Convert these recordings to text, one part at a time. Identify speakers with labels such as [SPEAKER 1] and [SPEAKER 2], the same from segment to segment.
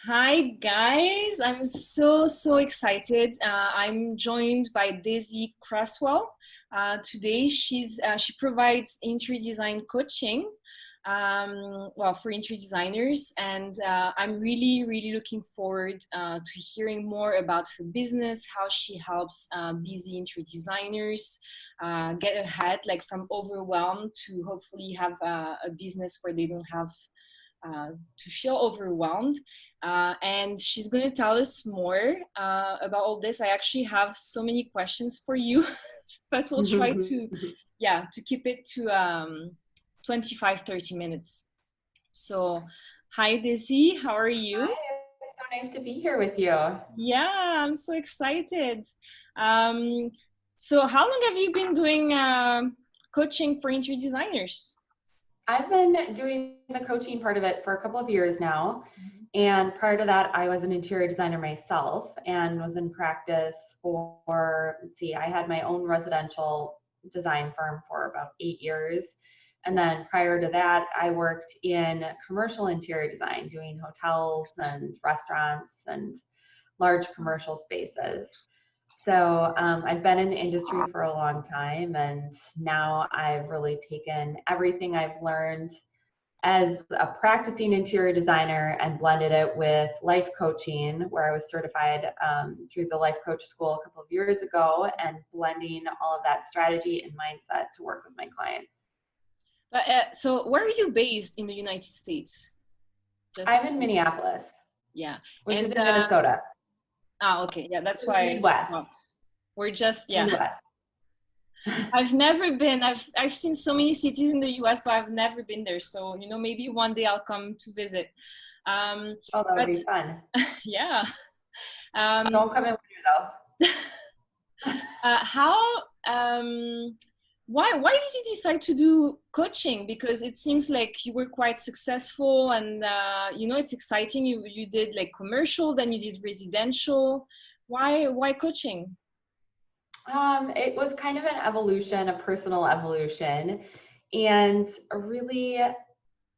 [SPEAKER 1] Hi guys, I'm so excited. I'm joined by Desi Creswell. Today she provides interior design coaching, for interior designers, and I'm really looking forward to hearing more about her business, how she helps busy interior designers get ahead, like from overwhelmed to hopefully have a business where they don't have to feel overwhelmed. And she's going to tell us more about all this. I actually have so many questions for you, but we'll try to keep it to 25-30 minutes. So, hi Desi, how are you?
[SPEAKER 2] Hi, it's so nice to be here with you.
[SPEAKER 1] Yeah, I'm so excited. So, how long have you been doing coaching for interior designers?
[SPEAKER 2] I've been doing the coaching part of it for a couple of years now. And prior to that, I was an interior designer myself and was in practice for, I had my own residential design firm for about 8 years. And then prior to that, I worked in commercial interior design, doing hotels and restaurants and large commercial spaces. So I've been in the industry for a long time, and now I've really taken everything I've learned as a practicing interior designer and blended it with life coaching, where I was certified through the life coach school a couple of years ago, and blending all of that strategy and mindset to work with my clients.
[SPEAKER 1] So, where are you based in the United States?
[SPEAKER 2] I'm in Minneapolis,
[SPEAKER 1] Yeah,
[SPEAKER 2] which is
[SPEAKER 1] and
[SPEAKER 2] in Minnesota.
[SPEAKER 1] okay, yeah, that's
[SPEAKER 2] In the
[SPEAKER 1] why
[SPEAKER 2] Midwest.
[SPEAKER 1] we're just
[SPEAKER 2] Midwest.
[SPEAKER 1] I've never been. I've seen so many cities in the U.S., but I've never been there. So maybe one day I'll come to visit.
[SPEAKER 2] Oh, that would
[SPEAKER 1] But
[SPEAKER 2] be fun.
[SPEAKER 1] yeah,
[SPEAKER 2] Don't come in winter though.
[SPEAKER 1] how? Why did you decide to do coaching? Because it seems like you were quite successful, and it's exciting. You did like commercial, then you did residential. Why coaching?
[SPEAKER 2] It was kind of an evolution, a personal evolution, and really,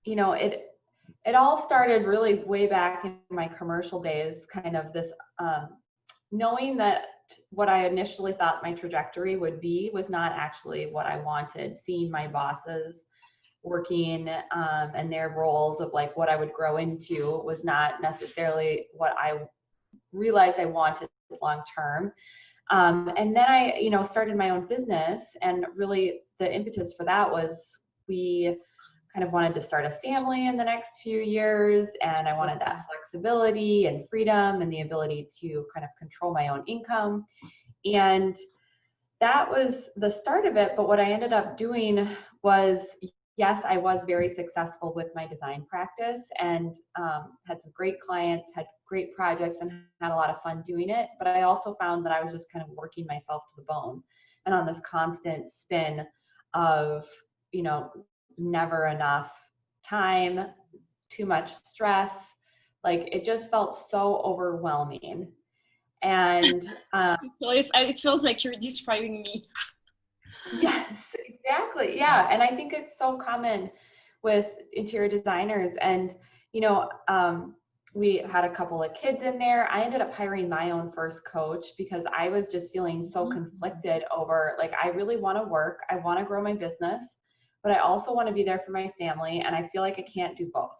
[SPEAKER 2] it all started really way back in my commercial days. Kind of this knowing that what I initially thought my trajectory would be was not actually what I wanted. Seeing my bosses working and their roles of like what I would grow into was not necessarily what I realized I wanted long term. And then I, started my own business, and really the impetus for that was we kind of wanted to start a family in the next few years, and I wanted that flexibility and freedom and the ability to kind of control my own income. And that was the start of it. But what I ended up doing was, yes, I was very successful with my design practice, and had some great clients, had great projects, and had a lot of fun doing it. But I also found that I was just kind of working myself to the bone and on this constant spin of, never enough time, too much stress. Like it just felt so overwhelming. And
[SPEAKER 1] So it feels like you're describing me.
[SPEAKER 2] yes, exactly. Yeah. And I think it's so common with interior designers. And, we had a couple of kids in there. I ended up hiring my own first coach because I was just feeling so conflicted over, like, I really want to work. I want to grow my business, but I also want to be there for my family. And I feel like I can't do both.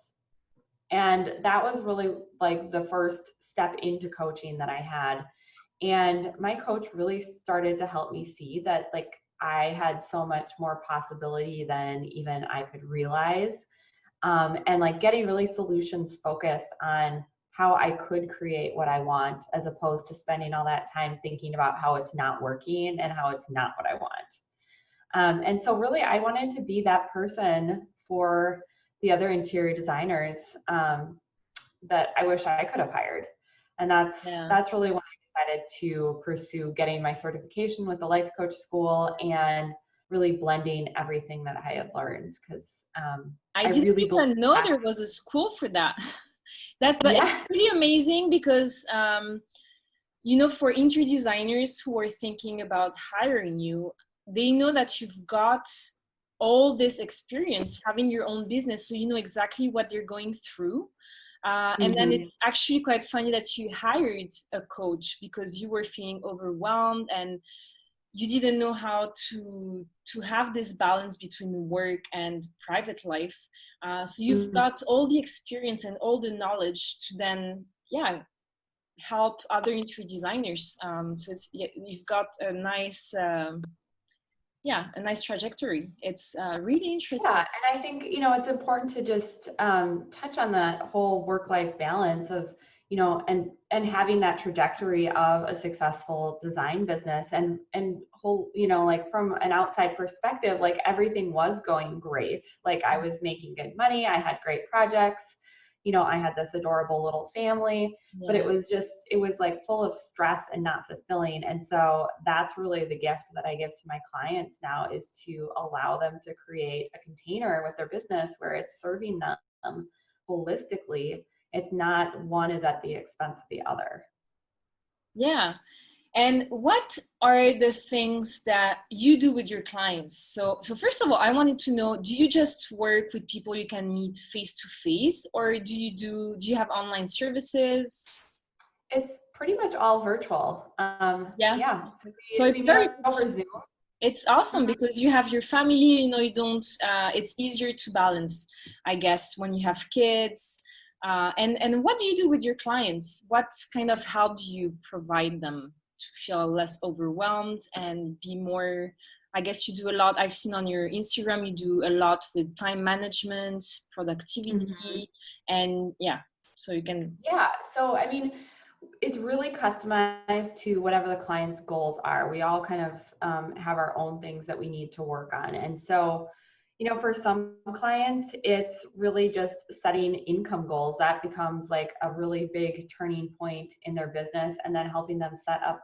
[SPEAKER 2] And that was really like the first step into coaching that I had. And my coach really started to help me see that, like, I had so much more possibility than even I could realize. And like getting really solutions focused on how I could create what I want, as opposed to spending all that time thinking about how it's not working and how it's not what I want. And so really I wanted to be that person for the other interior designers that I wish I could have hired. And that's really when I decided to pursue getting my certification with the life coach school and really blending everything that I had learned, because
[SPEAKER 1] I
[SPEAKER 2] I
[SPEAKER 1] didn't
[SPEAKER 2] really believe
[SPEAKER 1] even know
[SPEAKER 2] that.
[SPEAKER 1] there was a school for that. But it's
[SPEAKER 2] Yeah.
[SPEAKER 1] pretty amazing because for interior designers who are thinking about hiring you, they know that you've got all this experience having your own business, so you know exactly what they're going through. And then
[SPEAKER 2] Mm-hmm.
[SPEAKER 1] it's actually quite funny that you hired a coach because you were feeling overwhelmed and you didn't know how to have this balance between work and private life. So you've
[SPEAKER 2] Mm-hmm.
[SPEAKER 1] got all the experience and all the knowledge to then, yeah, help other interior designers. So it's, yeah, you've got a nice, yeah, a nice trajectory. It's really interesting.
[SPEAKER 2] Yeah, and I think, it's important to just touch on that whole work-life balance of, and having that trajectory of a successful design business and whole, like from an outside perspective, like everything was going great. Like I was making good money, I had great projects, I had this adorable little family, but
[SPEAKER 1] Yeah.
[SPEAKER 2] it was like full of stress and not fulfilling. And so that's really the gift that I give to my clients now, is to allow them to create a container with their business where it's serving them holistically. It's not one is at the expense of the other.
[SPEAKER 1] Yeah. And what are the things that you do with your clients? So first of all, I wanted to know, do you just work with people you can meet face to face, or do you have online services?
[SPEAKER 2] It's pretty much all virtual.
[SPEAKER 1] Yeah.
[SPEAKER 2] Yeah. So
[SPEAKER 1] So
[SPEAKER 2] we
[SPEAKER 1] it's
[SPEAKER 2] meet
[SPEAKER 1] very,
[SPEAKER 2] over Zoom.
[SPEAKER 1] it's awesome because you have your family, you don't, it's easier to balance, I guess, when you have kids. And what do you do with your clients? What kind of help do you provide them to feel less overwhelmed and be more, I guess you do a lot, I've seen on your Instagram, you do a lot with time management,
[SPEAKER 2] Mhm.
[SPEAKER 1] productivity, and yeah, so you can,
[SPEAKER 2] Yeah. So, I mean, it's really customized to whatever the client's goals are. We all kind of have our own things that we need to work on. And so, for some clients, it's really just setting income goals. That becomes like a really big turning point in their business, and then helping them set up,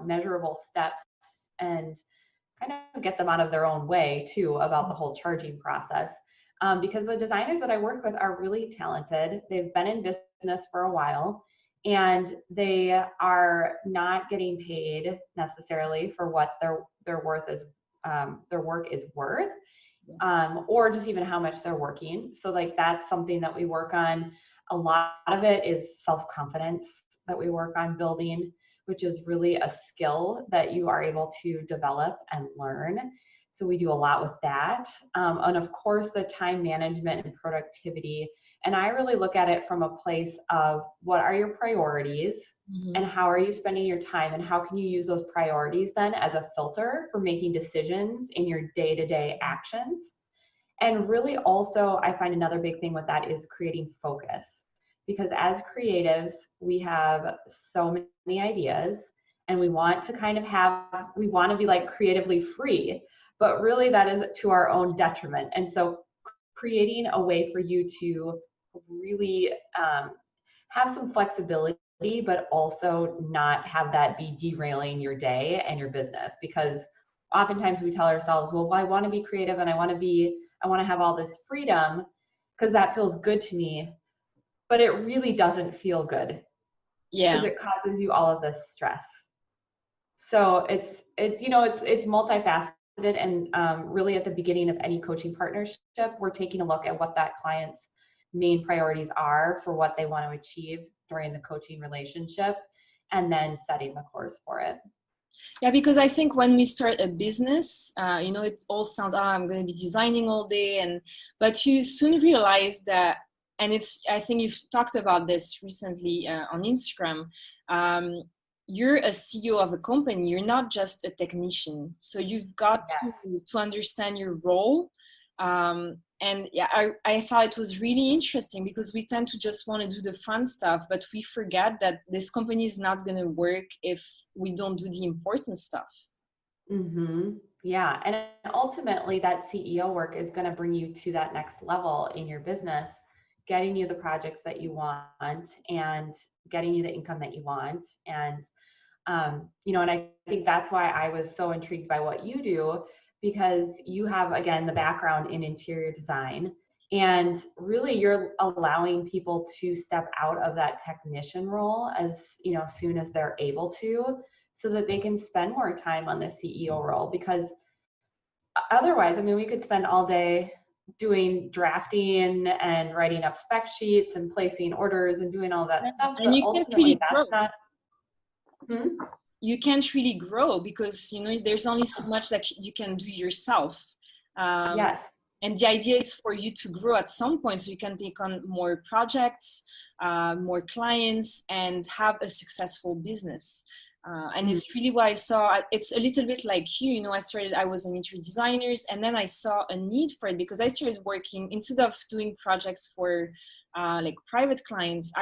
[SPEAKER 2] measurable steps and kind of get them out of their own way too about the whole charging process. Because the designers that I work with are really talented. They've been in business for a while, and they are not getting paid necessarily for what their worth is, their work is worth, or just even how much they're working. So like that's something that we work on. A lot of it is self-confidence that we work on building, which is really a skill that you are able to develop and learn. So we do a lot with that. And of course, the time management and productivity. And I really look at it from a place of what are your priorities and
[SPEAKER 1] Mhm.
[SPEAKER 2] how are you spending your time, and how can you use those priorities then as a filter for making decisions in your day-to-day actions. And really also, I find another big thing with that is creating focus. Because as creatives, we have so many ideas, and we want to kind of we want to be like creatively free, but really that is to our own detriment. And so creating a way for you to really have some flexibility, but also not have that be derailing your day and your business. Because oftentimes we tell ourselves, well, I want to be creative and I want to have all this freedom because that feels good to me. But it really doesn't feel good because
[SPEAKER 1] Yeah.
[SPEAKER 2] it causes you all of this stress. So it's multifaceted, and really at the beginning of any coaching partnership, we're taking a look at what that client's main priorities are for what they want to achieve during the coaching relationship, and then setting the course for it.
[SPEAKER 1] Yeah, because I think when we start a business, it all sounds, oh, I'm going to be designing all day, but you soon realize that, and I think you've talked about this recently on Instagram. Um, you're a CEO of a company. You're not just a technician, so you've got
[SPEAKER 2] Yes.
[SPEAKER 1] to understand your role. And yeah, I thought it was really interesting because we tend to just want to do the fun stuff, but we forget that this company is not going to work if we don't do the important stuff.
[SPEAKER 2] Mm-hmm. Yeah. And ultimately, that CEO work is going to bring you to that next level in your business, getting you the projects that you want and getting you the income that you want. And I think that's why I was so intrigued by what you do, because you have, again, the background in interior design. And really, you're allowing people to step out of that technician role as soon as they're able to, so that they can spend more time on the CEO role. Because otherwise, I mean, we could spend all day doing drafting and writing up spec sheets and placing orders and doing all that
[SPEAKER 1] Yeah.
[SPEAKER 2] stuff,
[SPEAKER 1] And
[SPEAKER 2] but
[SPEAKER 1] you can't
[SPEAKER 2] ultimately
[SPEAKER 1] really grow.
[SPEAKER 2] that's not. Hmm?
[SPEAKER 1] You can't really grow because there's only so much that you can do yourself. Um,
[SPEAKER 2] Yes.
[SPEAKER 1] and the idea is for you to grow at some point so you can take on more projects, more clients, and have a successful business. And
[SPEAKER 2] Mm.
[SPEAKER 1] it's really what I saw. It's a little bit like I was an interior designer, and then I saw a need for it because I started working, instead of doing projects for like private clients,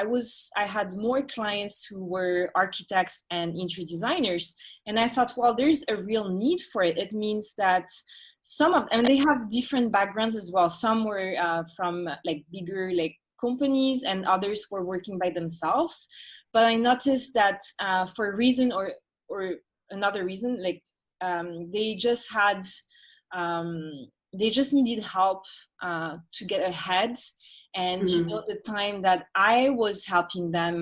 [SPEAKER 1] I had more clients who were architects and interior designers. And I thought, well, there's a real need for it. It means that they have different backgrounds as well. Some were from like bigger like companies, and others were working by themselves. But I noticed that for a reason or another reason, like they just had they just needed help to get ahead. And
[SPEAKER 2] Mm-hmm.
[SPEAKER 1] the time that I was helping them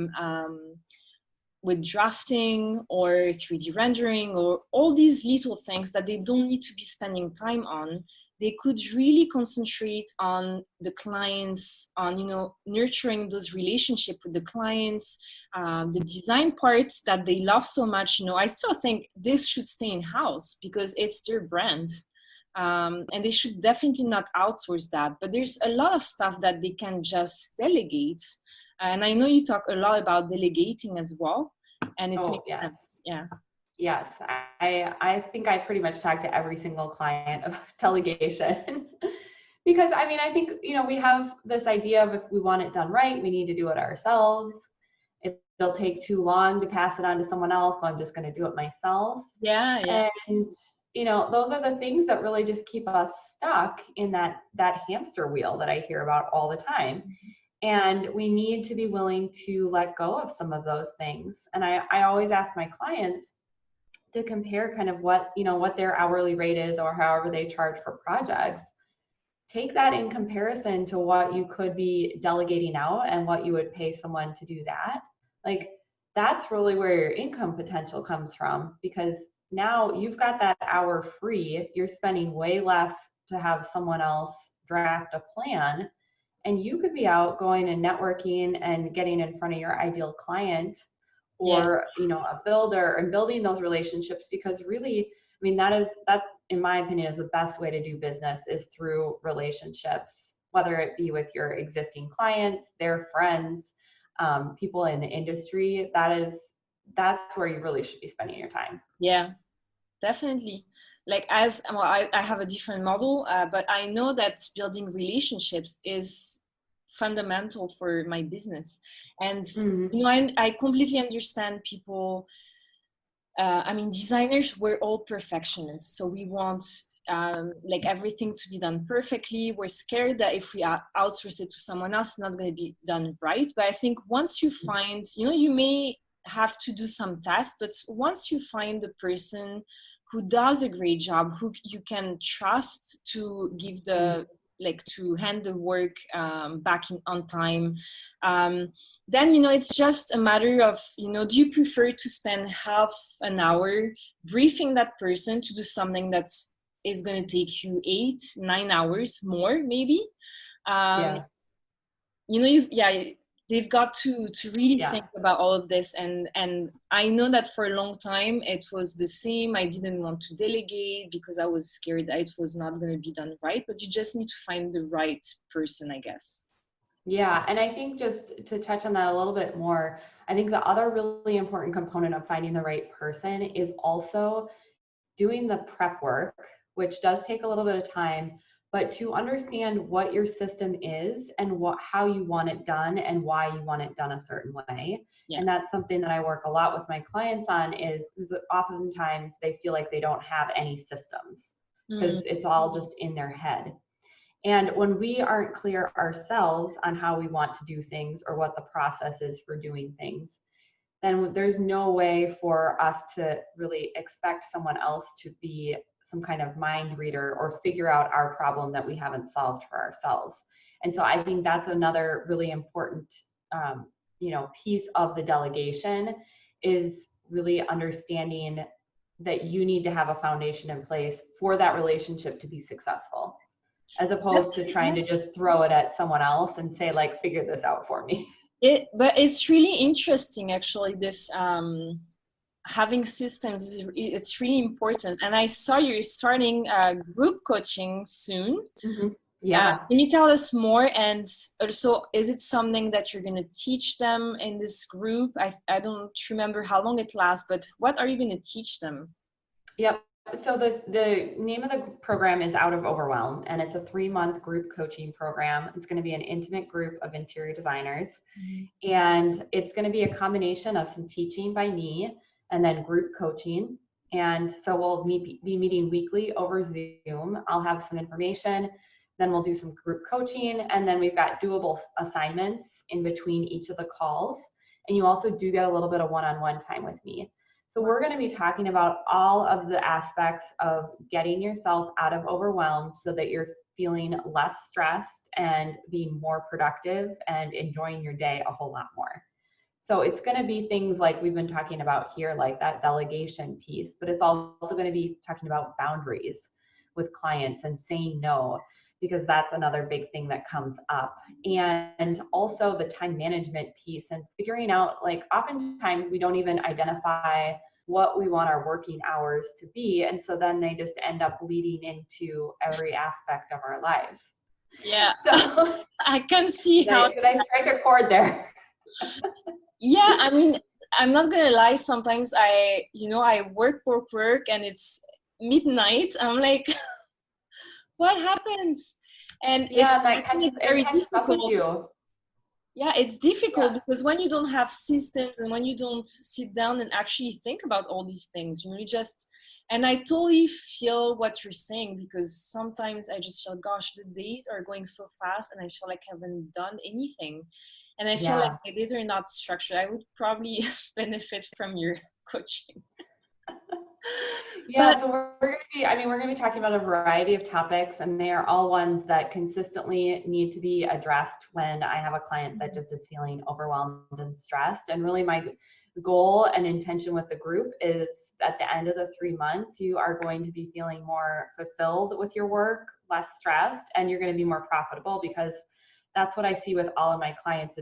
[SPEAKER 1] with drafting or 3D rendering or all these little things that they don't need to be spending time on, they could really concentrate on the clients, on nurturing those relationships with the clients, the design parts that they love so much. I still think this should stay in house because it's their brand. And they should definitely not outsource that. But there's a lot of stuff that they can just delegate. And I know you talk a lot about delegating as well, and it
[SPEAKER 2] Oh,
[SPEAKER 1] makes
[SPEAKER 2] yes.
[SPEAKER 1] sense. Yeah.
[SPEAKER 2] Yes. I think I pretty much talk to every single client about delegation. Because I mean, I think, we have this idea of if we want it done right, we need to do it ourselves. If it'll take too long to pass it on to someone else, so I'm just going to do it myself.
[SPEAKER 1] Yeah, yeah,
[SPEAKER 2] And, those are the things that really just keep us stuck in that hamster wheel that I hear about all the time. And we need to be willing to let go of some of those things. And I always ask my clients to compare kind of what their hourly rate is or however they charge for projects. Take that in comparison to what you could be delegating out and what you would pay someone to do that. Like, that's really where your income potential comes from, because now you've got that hour free. You're spending way less to have someone else draft a plan, and you could be out going and networking and getting in front of your ideal client,
[SPEAKER 1] yeah,
[SPEAKER 2] or a builder, and building those relationships. Because really, I mean, that in my opinion is the best way to do business, is through relationships, whether it be with your existing clients, their friends, people in the industry. That's where you really should be spending your time.
[SPEAKER 1] yeah, definitely. Like I have a different model, but I know that building relationships is fundamental for my business. And
[SPEAKER 2] Mm-hmm.
[SPEAKER 1] I completely understand people. I mean, designers, we're all perfectionists, so we want like everything to be done perfectly. We're scared that if we outsource it to someone else, it's not going to be done right. But I think once you find, you may have to do some tasks, but once you find the person who does a great job, who you can trust to give to hand the work back on time, then it's just a matter of do you prefer to spend half an hour briefing that person to do something that is going to take you 8-9 hours more maybe. um
[SPEAKER 2] Yeah.
[SPEAKER 1] they've got to really
[SPEAKER 2] Yeah.
[SPEAKER 1] think about all of this. And I know that for a long time it was the same. I didn't want to delegate because I was scared that it was not going to be done right, but you just need to find the right person, I guess.
[SPEAKER 2] Yeah, and I think, just to touch on that a little bit more, I think the other really important component of finding the right person is also doing the prep work, which does take a little bit of time, but to understand what your system is and how you want it done and why you want it done a certain way.
[SPEAKER 1] Yeah.
[SPEAKER 2] And that's something that I work a lot with my clients on, is because oftentimes they feel like they don't have any systems
[SPEAKER 1] Mm,
[SPEAKER 2] because it's all just in their head. And when we aren't clear ourselves on how we want to do things or what the process is for doing things, then there's no way for us to really expect someone else to be some kind of mind reader or figure out our problem that we haven't solved for ourselves. And so I think that's another really important, piece of the delegation, is really understanding that you need to have a foundation in place for that relationship to be successful. as opposed to trying to just throw it at someone else and say, like, figure this out for me.
[SPEAKER 1] But it's really interesting, actually, this having systems, it's really important. And I saw you're starting group coaching soon.
[SPEAKER 2] Mm-hmm. Yeah.
[SPEAKER 1] Can you tell us more? And also, is it something that you're going to teach them in this group? I don't remember how long it lasts, but what are you going to teach them?
[SPEAKER 2] Yep. So the name of the program is Out of Overwhelm, and it's a 3-month group coaching program. It's going to be an intimate group of interior designers. Mm-hmm. And it's going to be a combination of some teaching by me and then group coaching. And so we'll be meeting weekly over Zoom. I'll have some information, then we'll do some group coaching, and then we've got doable assignments in between each of the calls. And you also do get a little bit of one-on-one time with me. So we're going to be talking about all of the aspects of getting yourself out of overwhelm so that you're feeling less stressed and being more productive and enjoying your day a whole lot more. So it's going to be things like we've been talking about here, like that delegation piece, but it's also going to be talking about boundaries with clients and saying no, because that's another big thing that comes up. And also the time management piece and figuring out, like, oftentimes we don't even identify what we want our working hours to be. And so then they just end up bleeding into every aspect of our lives.
[SPEAKER 1] Yeah.
[SPEAKER 2] So
[SPEAKER 1] I can see
[SPEAKER 2] did I strike a chord there?
[SPEAKER 1] Yeah, I mean, I'm not gonna lie, sometimes I work and it's midnight. I'm like, what happens? And it's very difficult. Yeah, it's difficult because when you don't have systems and when you don't sit down and actually think about all these things, you just, and I totally feel what you're saying, because sometimes I just feel, gosh, the days are going so fast and I feel like I haven't done anything. And I feel like my days are not structured. I would probably benefit from your coaching.
[SPEAKER 2] So we're going to be talking about a variety of topics, and they are all ones that consistently need to be addressed when I have a client that just is feeling overwhelmed and stressed. And really my goal and intention with the group is at the end of the 3 months, you are going to be feeling more fulfilled with your work, less stressed, and you're going to be more profitable, because that's what I see with all of my clients.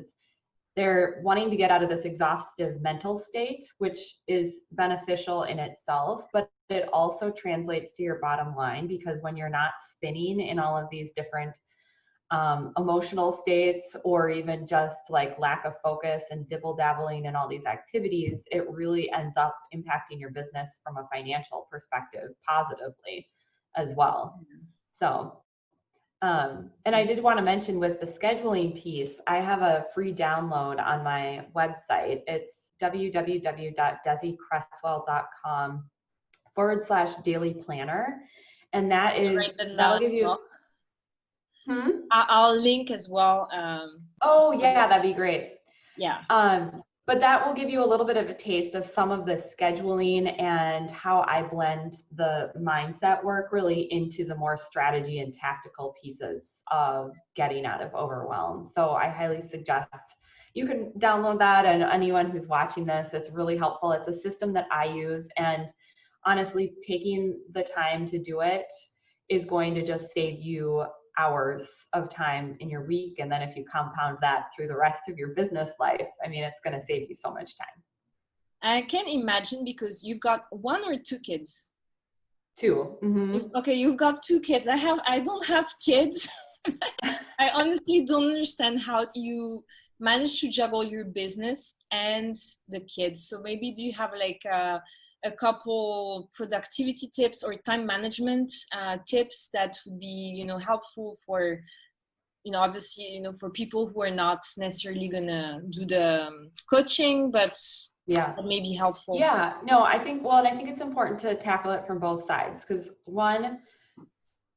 [SPEAKER 2] They're wanting to get out of this exhaustive mental state, which is beneficial in itself, but it also translates to your bottom line, because when you're not spinning in all of these different emotional states, or even just like lack of focus and dibble dabbling in all these activities, it really ends up impacting your business from a financial perspective positively as well. So and I did want to mention with the scheduling piece, I have a free download on my website. It's www.desicreswell.com/daily planner. And that'll give you,
[SPEAKER 1] I'll link as well.
[SPEAKER 2] Oh yeah, that'd be great.
[SPEAKER 1] Yeah.
[SPEAKER 2] But that will give you a little bit of a taste of some of the scheduling and how I blend the mindset work really into the more strategy and tactical pieces of getting out of overwhelm. So I highly suggest you can download that, and anyone who's watching this, it's really helpful. It's a system that I use, and honestly, taking the time to do it is going to just save you hours of time in your week. And then if you compound that through the rest of your business life, I mean, it's going to save you so much time.
[SPEAKER 1] I can imagine, because you've got 1 or 2 kids?
[SPEAKER 2] 2. Mm-hmm.
[SPEAKER 1] Okay, you've got 2 kids. I don't have kids. I honestly don't understand how you manage to juggle your business and the kids. So maybe do you have like a couple productivity tips or time management tips that would be, helpful for, obviously, for people who are not necessarily gonna do the coaching, but maybe helpful?
[SPEAKER 2] Yeah, no, I think it's important to tackle it from both sides, because one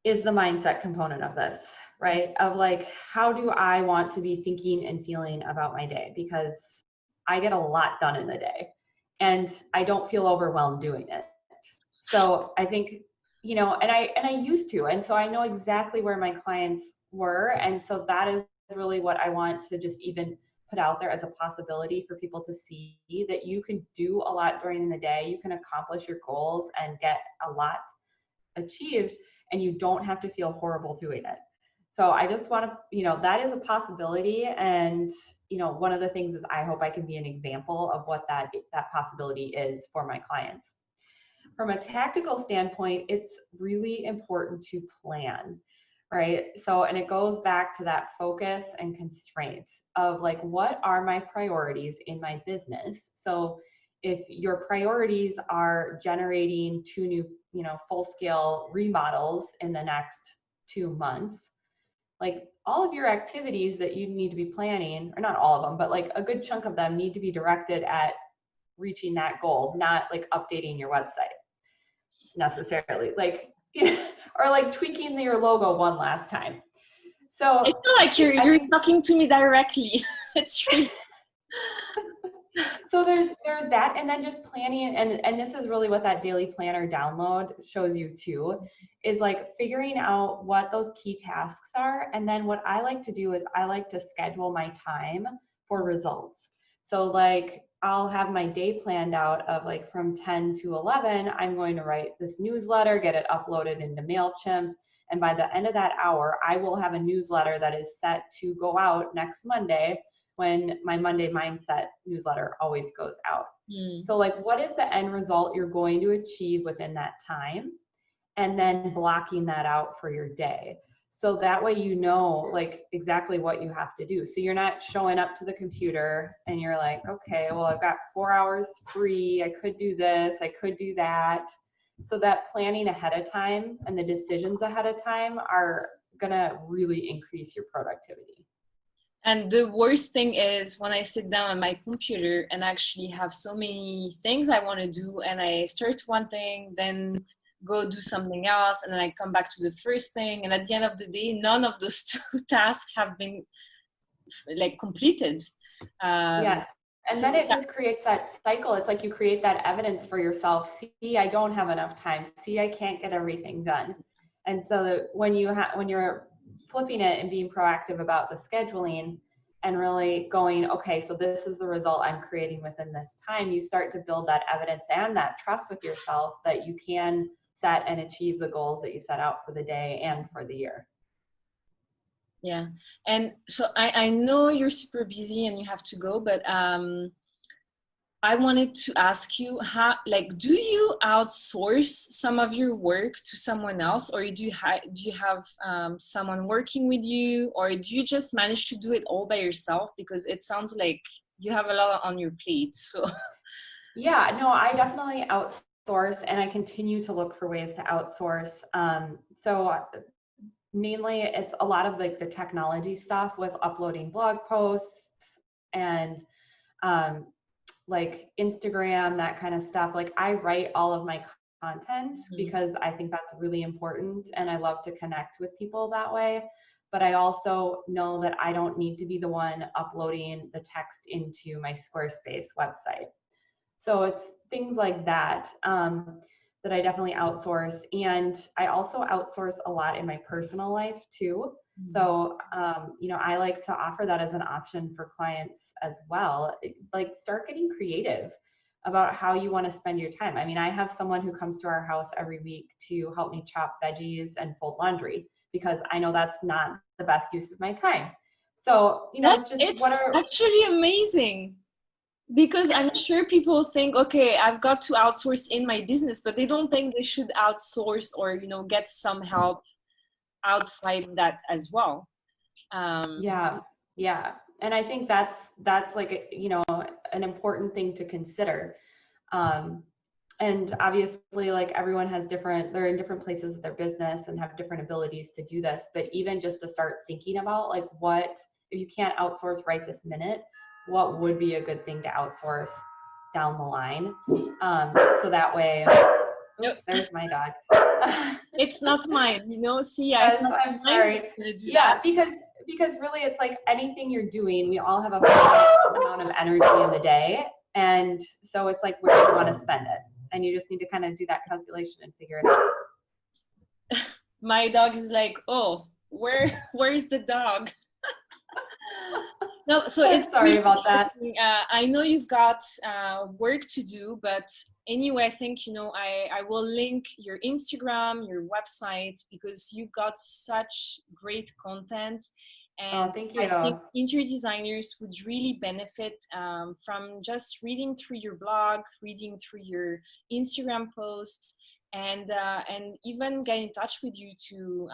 [SPEAKER 2] is the mindset component of this, right? Of like, how do I want to be thinking and feeling about my day? Because I get a lot done in a day, and I don't feel overwhelmed doing it. So I think, and I used to, and so I know exactly where my clients were. And so that is really what I want to just even put out there as a possibility for people to see, that you can do a lot during the day. You can accomplish your goals and get a lot achieved. and you don't have to feel horrible doing it. So I just want to, that is a possibility. And, one of the things is I hope I can be an example of what that possibility is for my clients. From a tactical standpoint, it's really important to plan, right? So, and it goes back to that focus and constraint of like, what are my priorities in my business? So if your priorities are generating 2 new, full scale remodels in the next 2 months, like all of your activities that you need to be planning, or not all of them, but like a good chunk of them need to be directed at reaching that goal, not like updating your website necessarily, like, or like tweaking your logo one last time. So
[SPEAKER 1] I feel like you're talking to me directly. It's true.
[SPEAKER 2] So there's that, and then just planning, and this is really what that daily planner download shows you too, is like figuring out what those key tasks are. And then what I like to do is I like to schedule my time for results. So like I'll have my day planned out of like from 10 to 11, I'm going to write this newsletter, get it uploaded into MailChimp. And by the end of that hour, I will have a newsletter that is set to go out next Monday, when my Monday Mindset newsletter always goes out. So like, what is the end result you're going to achieve within that time? And then blocking that out for your day. So that way, like exactly what you have to do. So you're not showing up to the computer and you're like, okay, well, I've got 4 hours free. I could do this, I could do that. So that planning ahead of time and the decisions ahead of time are gonna really increase your productivity.
[SPEAKER 1] And the worst thing is when I sit down on my computer and actually have so many things I want to do, and I start one thing, then go do something else, and then I come back to the first thing. And at the end of the day, none of those 2 tasks have been like completed.
[SPEAKER 2] Yeah. And then it just creates that cycle. It's like you create that evidence for yourself. See, I don't have enough time. See, I can't get everything done. And so when you're flipping it and being proactive about the scheduling and really going, okay, so this is the result I'm creating within this time, you start to build that evidence and that trust with yourself that you can set and achieve the goals that you set out for the day and for the year.
[SPEAKER 1] Yeah. And so I know you're super busy and you have to go, but I wanted to ask you, do you outsource some of your work to someone else, or do you have someone working with you, or do you just manage to do it all by yourself? Because it sounds like you have a lot on your plate. So
[SPEAKER 2] yeah, no, I definitely outsource, and I continue to look for ways to outsource. So mainly it's a lot of like the technology stuff with uploading blog posts and like Instagram, that kind of stuff. Like I write all of my content because I think that's really important, and I love to connect with people that way. But I also know that I don't need to be the one uploading the text into my Squarespace website. So it's things like that that I definitely outsource. And I also outsource a lot in my personal life too. So, I like to offer that as an option for clients as well. Like start getting creative about how you want to spend your time. I mean, I have someone who comes to our house every week to help me chop veggies and fold laundry because I know that's not the best use of my time. So,
[SPEAKER 1] it's actually amazing. Because I'm sure people think, okay, I've got to outsource in my business, but they don't think they should outsource or, get some help outside that as well.
[SPEAKER 2] Yeah. And I think that's like, an important thing to consider. And obviously, like everyone has they're in different places of their business and have different abilities to do this. But even just to start thinking about like if you can't outsource right this minute, what would be a good thing to outsource down the line? So that way, oops, there's my dog.
[SPEAKER 1] It's not mine, see,
[SPEAKER 2] I'm sorry. Yeah, because really it's like anything you're doing, we all have a finite amount of energy in the day. And so it's like where you want to spend it. And you just need to kind of do that calculation and figure it out.
[SPEAKER 1] My dog is like, oh, where's the dog? No, so
[SPEAKER 2] I'm
[SPEAKER 1] it's
[SPEAKER 2] sorry
[SPEAKER 1] really
[SPEAKER 2] about that.
[SPEAKER 1] interesting. I know you've got work to do, but anyway, I think, I will link your Instagram, your website, because you've got such great content.
[SPEAKER 2] Oh,
[SPEAKER 1] And
[SPEAKER 2] thank
[SPEAKER 1] I
[SPEAKER 2] you.
[SPEAKER 1] think interior designers would really benefit from just reading through your blog, reading through your Instagram posts, and even get in touch with you to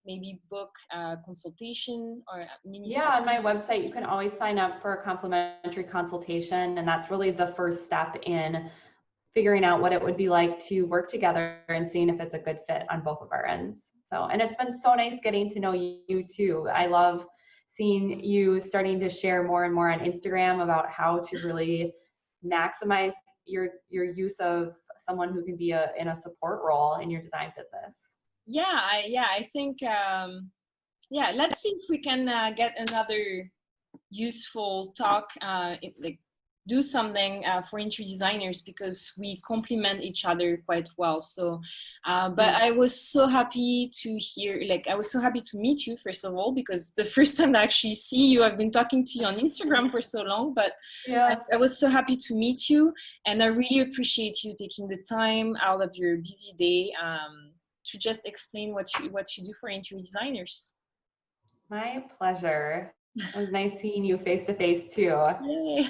[SPEAKER 1] maybe book a consultation or a mini
[SPEAKER 2] Yeah, on
[SPEAKER 1] session.
[SPEAKER 2] my website, you can always sign up for a complimentary consultation, and that's really the first step in figuring out what it would be like to work together and seeing if it's a good fit on both of our ends. So, and it's been so nice getting to know you too. I love seeing you starting to share more and more on Instagram about how to really maximize your use of someone who can be in a support role in your design business.
[SPEAKER 1] I think let's see if we can get another useful talk, like do something for interior designers, because we complement each other quite well. So but
[SPEAKER 2] Mm.
[SPEAKER 1] I was so happy to hear, like I was so happy to meet you, first of all, because the first time I actually see you, I've been talking to you on Instagram for so long, but
[SPEAKER 2] Yeah.
[SPEAKER 1] I was so happy to meet you, and I really appreciate you taking the time out of your busy day to just explain what you do for interior designers.
[SPEAKER 2] My pleasure. It was nice seeing you face to face too.
[SPEAKER 1] Yay.